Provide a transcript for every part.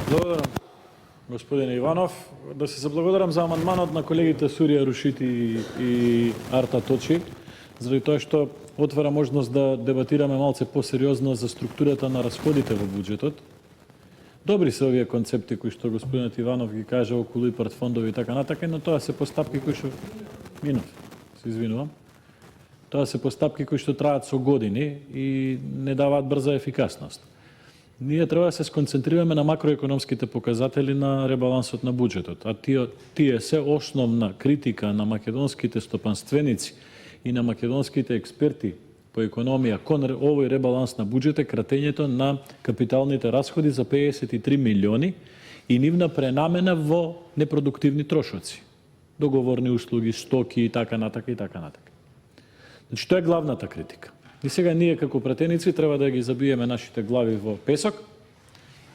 Благодарам, господин Иванов. Да се заблагодарам за амандманот на колегите Сурија Рушити и Арта Точи, заради тоа што отвара можност да дебатираме малце посериозно за структурата на расходите во буџетот. Добри се овие концепти кои што господинот Иванов ги кажа околу ИПАРД фондови и така натака, но тоа се постапки кои што се извинувам. Тоа се постапки кои што траат со години и не даваат брза ефикасност. Ние треба да се сконцентрираме на макроекономските показатели на ребалансот на буџетот, а тие се основна критика на македонските стопанственици и на македонските експерти по економија кон овој ребаланс на буџет е кратењето на капиталните расходи за 53 милиони и нивна пренамена во непродуктивни трошоци, договорни услуги, стоки и така натака и така натака. Значи тоа е главната критика. И сега ние како пратеници треба да ги забиеме нашите глави во песок,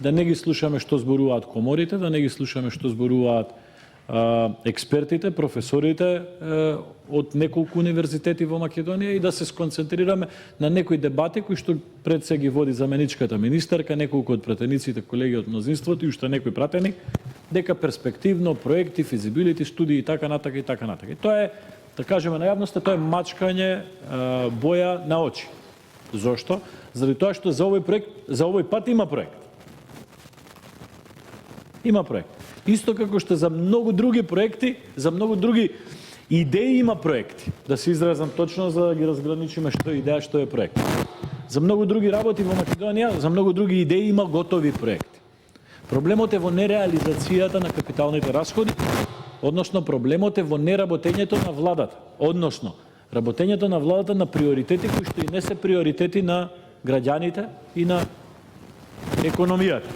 да не ги слушаме што зборуваат коморите, да не ги слушаме што зборуваат експертите, професорите од неколку универзитети во Македонија и да се сконцентрираме на некои дебати кои што пред се ги води заменичката министерка, неколку од пратениците, колеги од мнозинството и уште некои пратени, дека перспективно проекти, физибилити, студии и така натака и така натака. И тоа е, да кажеме на јавноста, тоа е мачкање боја на очи. Зошто? Заради тоа што за овој пат има проект. Има проект. Исто како што за многу други проекти, за многу други идеи има проекти. Да се изразам точно за да ги разграничиме што е идеја, што е проект. За многу други работи во Македонија, за многу други идеи има готови проекти. Проблемот е во нереализацијата на капиталните расходи, односно проблемот е во неработењето на владата, односно работењето на владата на приоритети кои што и не се приоритети на граѓаните и на економијата.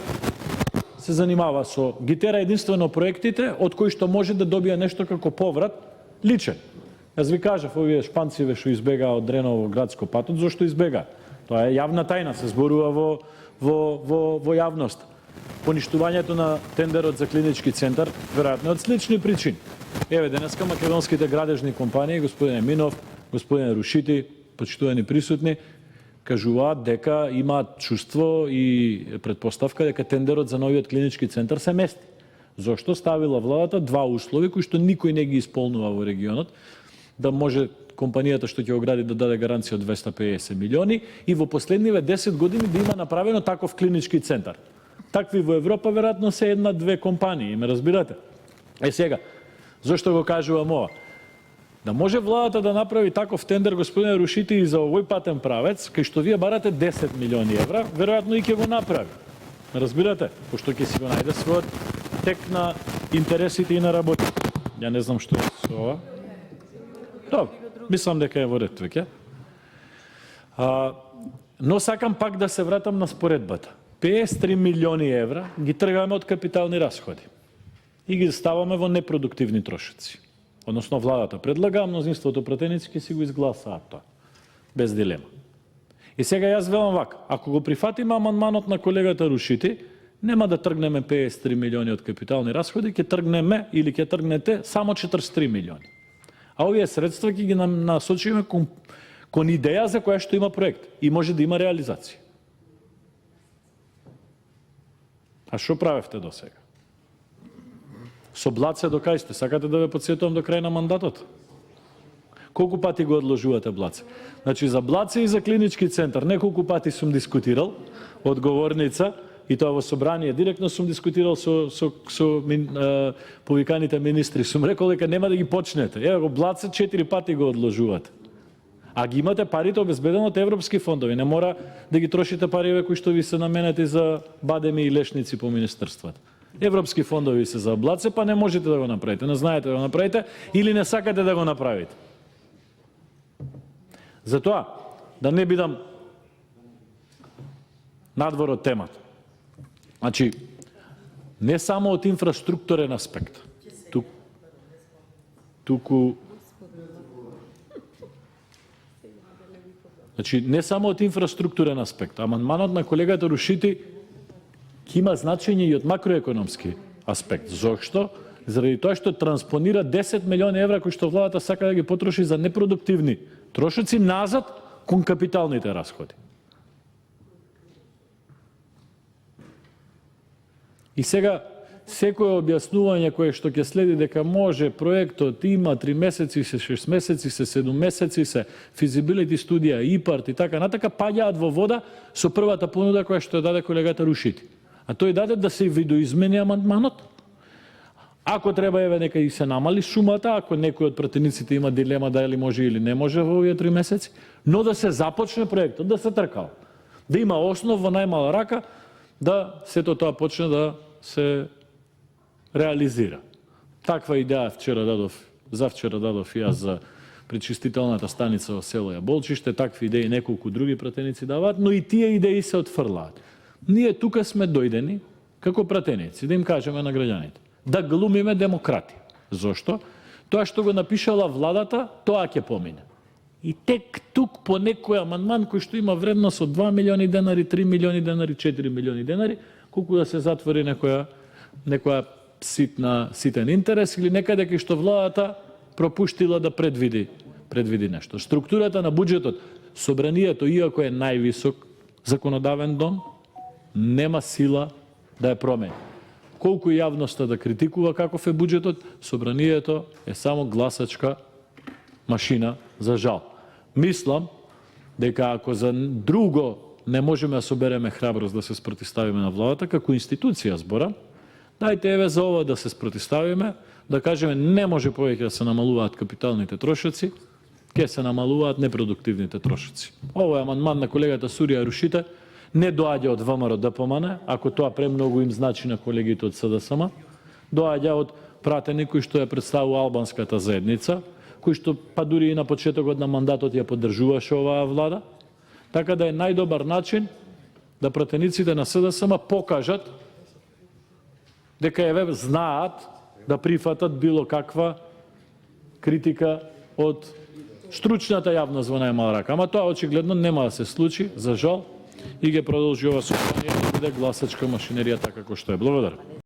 Се занимава со гитера единствено проектите од кои што може да добие нешто како поврат личен. Јас ви кажав овие шпанциве што избегаа од Дреново градско патот, зошто избегаа? Тоа е јавна тајна, се зборува во јавност. Поништувањето на тендерот за клинички центар, веројатно од слични причини. Еве денеска македонските градежни компании, господин Еминов, господин Рушити, почитувани присутни, кажуваат дека имаат чувство и предпоставка дека тендерот за новиот клинички центар се мести. Зошто ставила владата два услови кои што никој не ги исполнува во регионот, да може компанијата што ќе го гради да даде гаранција од 250 милиони и во последниве 10 години да има направено таков клинички центар. Такви во Европа веројатно се една-две компании, ме разбирате? Е сега, зошто го кажувам ова? Да може владата да направи таков тендер, господине Рушити, и за овој патен правец, кај што вие барате 10 милиони евра, веројатно и ќе го направи. Разбирате? Пошто ќе си го најде својот тек на интересите и на работите. Ја не знам што е со ова. Добро, мислам дека е во ред веќе. Но сакам пак да се вратам на споредбата. 53 милиони евра ги тргаме од капитални расходи и ги ставаме во непродуктивни трошоци. Односно, владата предлага, а мнозинството пратеници ќе си го изгласаат тоа. Без дилема. И сега јас велам вака, ако го прифатиме амандманот на колегата Рушити, нема да тргнеме 53 милиони од капитални расходи, ќе тргнеме или ќе тргнете само 43 милиони. А овие средства ќе ги насочиме кон идеја за која што има проект и може да има реализација. А што правевте до сега? Со Блаце до кај сте? Сакате да ве подсетувам до крај на мандатот? Колку пати го одложувате Блаце? Значи за Блаце и за клинички центар неколку пати сум дискутирал од говорница и тоа во собрание директно сум дискутирал со повиканите министри. Сум рекол дека нема да ги почнете. Ево го Блаце 4 пати го одложувате. А ги имате парите обезбедено од европски фондови. Не мора да ги трошите париве кои што ви се наменети за бадеми и лешници по министерствата. Европски фондови се за Блаце, па не можете да го направите, не знаете да го направите или не сакате да го направите. Затоа, да не бидам надвор од темата. Значи, не само од инфраструктурен аспект, туку Значи, не само од инфраструктурен аспект, амандманот на колегата Рушити ќе има значење и од макроекономски аспект. Зошто? Заради тоа што транспонира 10 милиони евра кои што владата сака да ги потроши за непродуктивни трошоци назад кон капиталните расходи. И сега, секое објаснување кое што ќе следи дека може проектот има 3 месеци, се 6 месеци, се 7 месеци, се физибилити студија, ИПАРТ и така натака, паѓаат во вода со првата понуда која што даде колегата Рушити. А тој даде да се видоизмени амандманот. Ако треба, еве, нека и се намали сумата, ако некој од пратениците има дилема дали може или не може во овие 3 месеци, но да се започне проектот, да се тркал. Да има основ во најмала рака, да сето тоа почне да се реализира. Таква идеја завчера дадов и јас за пречистителната станица во село Јаболчиште, такви идеи неколку други пратеници даваат, но и тие идеи се отфрлаат. Ние тука сме дојдени како пратеници, да им кажеме на граѓаните, да глумиме демократија. Зошто? Тоа што го напишала владата, тоа ќе помине. И тек тук по некој амандман кој што има вредност од 2 милиони денари, 3 милиони денари, 4 милиони денари, колку да се затвори некоја ситен интерес или некаде кај што владата пропуштила да предвиди нешто. Структурата на буџетот, собранието, иако е највисок законодавен дом, нема сила да ја промени. Колку јавноста да критикува каков е буџетот, собранието е само гласачка машина, за жал. Мислам дека ако за друго не можеме да собереме храброст да се спротивставиме на владата, како институција збора, дајте еве за ова да се спротивставиме, да кажеме не може повеќе да се намалуваат капиталните трошоци, ќе се намалуваат непродуктивните трошоци. Овој амандман на колегата Сурија Рушите не доаѓа од ВМРО ДПМН, ако тоа премногу им значи на колегите од СДСМ, доаѓа од пратеник кој што ја представува албанската заедница, кој што па дури и на почетокот на мандатот ја поддржуваше оваа влада, така да е најдобар начин да пратениците на СДСМ покажат дека еве знаат да прифатат било каква критика од стручната јавност во најмала рака. Ама тоа очигледно нема да се случи, за жал, и ќе продолжи ова собрание да биде гласачка машинерија така како што е. Благодарам.